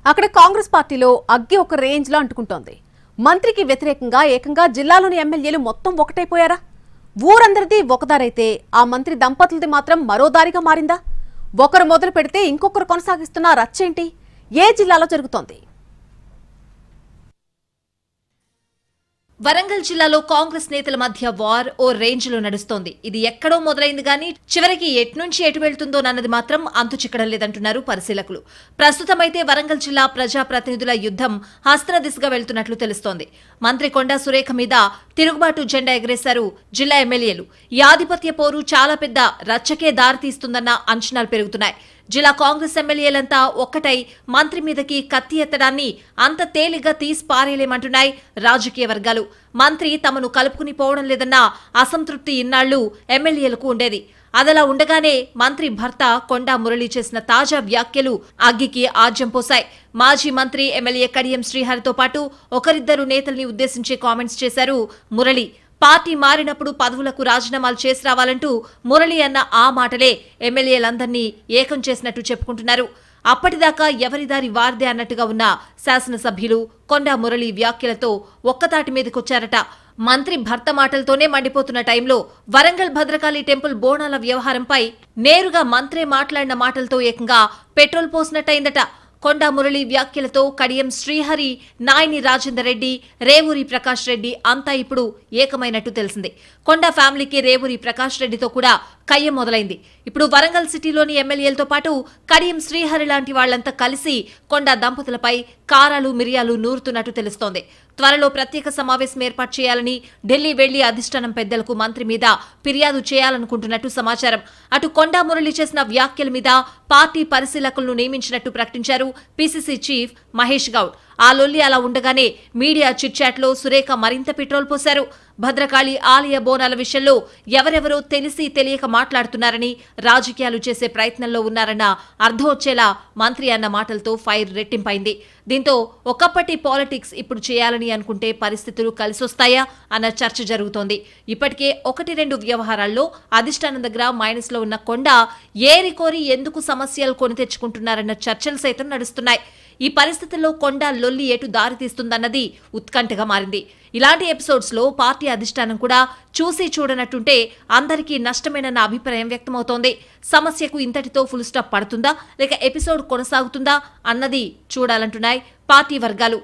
అక్కడ కాంగ్రెస్ పార్టీలో అగ్గి ఒక రేంజ్ లో అంటుకుంటోంది. మంత్రికి వ్యతిరేకంగా ఏకంగా జిల్లాలోని ఎమ్మెల్యేలు మొత్తం ఒకటైపోయారా? ఊరందరిది ఒకదారైతే ఆ మంత్రి దంపతులది మాత్రం మరో దారిగా మారిందా? ఒకరు మొదలు పెడితే ఇంకొకరు కొనసాగిస్తున్న రచ్చేంటి? ఏ జిల్లాలో జరుగుతోంది? వరంగల్ జిల్లాలో కాంగ్రెస్ నేతల మధ్య వార్ ఓ రేంజ్ లో నడుస్తోంది. ఇది ఎక్కడో మొదలైంది గానీ చివరికి ఎట్నుంచి ఎటు వెళ్తుందోనన్నది మాత్రం అంతు చిక్కడం లేదంటున్నారు పరిశీలకులు. ప్రస్తుతమైతే వరంగల్ జిల్లా ప్రజాప్రతినిధుల యుద్ధం హస్త్ర దిశగా వెళ్తున్నట్లు తెలుస్తోంది. మంత్రి కొండా సురేఖ మీద తిరుగుబాటు జెండా ఎగరేశారు జిల్లా ఎమ్మెల్యేలు. ఈ ఆధిపత్య పోరు చాలా పెద్ద రచ్చకే దారితీస్తుందన్న అంచనాలు పెరుగుతున్నాయి. జిల్లా కాంగ్రెస్ ఎమ్మెల్యేలంతా ఒక్కటై మంత్రి మీదకి కత్తి ఎత్తడాన్ని అంత తేలిగ్గా తీసి పారేయలేమంటున్నాయి రాజకీయ వర్గాలు. మంత్రి తమను కలుపుకుని పోవడం లేదన్న అసంతృప్తి ఇన్నాళ్లు ఎమ్మెల్యేలకు ఉండేది. అదలా ఉండగానే మంత్రి భర్త కొండా మురళి చేసిన తాజా వ్యాఖ్యలు అగ్గికి ఆజ్యం పోశాయి. మాజీ మంత్రి ఎమ్మెల్యే కడియం శ్రీహరితో పాటు ఒకరిద్దరు నేతల్ని ఉద్దేశించి కామెంట్స్ చేశారు మురళి. పార్టీ మారినప్పుడు పదవులకు రాజీనామాలు చేసి రావాలంటూ మురళి అన్న ఆ మాటలే ఎమ్మెల్యేలందరినీ ఏకం చేసినట్టు చెప్పుకుంటున్నారు. అప్పటిదాకా ఎవరిదారి వార్దే అన్నట్టుగా ఉన్న శాసనసభ్యులు కొండా మురళి వ్యాఖ్యలతో ఒక్కతాటి మీదకొచ్చారట. మంత్రి భర్త మాటలతోనే మండిపోతున్న టైంలో వరంగల్ భద్రకాళి టెంపుల్ బోనాల వ్యవహారంపై నేరుగా మంత్రే మాట్లాడిన మాటలతో ఏకంగా పెట్రోల్ పోసినట్టయిందట. కొండా మురళి వ్యాఖ్యలతో కడియం శ్రీహరి, నాయని రాజేందర్ రెడ్డి, రేవూరి ప్రకాష్ రెడ్డి అంతా ఇప్పుడు ఏకమైనట్టు తెలిసింది. కొండా ఫ్యామిలీకి రేవూరి ప్రకాష్ రెడ్డితో కూడా కయ్యం మొదలైంది. ఇప్పుడు వరంగల్ సిటీలోని ఎమ్మెల్యేలతో పాటు కడియం శ్రీహరి లాంటి వాళ్లంతా కలిసి కొండా దంపతులపై కారాలు మిరియాలు నూరుతున్నట్టు తెలుస్తోంది. త్వరలో ప్రత్యేక సమావేశం ఏర్పాటు చేయాలని ఢిల్లీ వెళ్లి అధిష్టానం పెద్దలకు మంత్రి మీద ఫిర్యాదు చేయాలనుకుంటున్నట్టు సమాచారం. అటు కొండా మురళి చేసిన వ్యాఖ్యల మీద పార్టీ పరిశీలకులను నియమించినట్టు ప్రకటించారు పీసీసీ చీఫ్ మహేష్ గౌడ్. ఆ లొల్లి అలా ఉండగానే మీడియా చిట్చాట్లో సురేఖ మరింత పెట్రోల్ పోశారు. భద్రకాళి ఆలయ బోనాల విషయంలో ఎవరెవరో తెలిసి తెలియక మాట్లాడుతున్నారని, రాజకీయాలు చేసే ప్రయత్నంలో ఉన్నారన్న అర్థం వచ్చేలా మంత్రి అన్న మాటలతో ఫైర్ రెట్టింపైంది. దీంతో ఒకప్పటి పాలిటిక్స్ ఇప్పుడు చేయాలని అనుకుంటే పరిస్థితులు కలిసొస్తాయా అన్న చర్చ జరుగుతోంది. ఇప్పటికే 1-2 వ్యవహారాల్లో అధిష్టానం దగ్గర మైనస్ లో ఉన్న కొండ ఏరికోరి ఎందుకు సమస్యలు కొని తెచ్చుకుంటున్నారన్న చర్చలు సైతం నడుస్తున్నాయి. ఈ పరిస్థితుల్లో కొండా లొల్లి ఎటు దారితీస్తుందన్నది ఉత్కంఠగా మారింది. ఇలాంటి ఎపిసోడ్స్ లో పార్టీ అధిష్టానం కూడా చూసి చూడనట్టుంటే అందరికీ నష్టమేనన్న అభిప్రాయం వ్యక్తమవుతోంది. సమస్యకు ఇంతటితో ఫుల్ స్టాప్ పడుతుందా లేక ఎపిసోడ్ కొనసాగుతుందా అన్నది చూడాలంటున్నాయి పార్టీ వర్గాలు.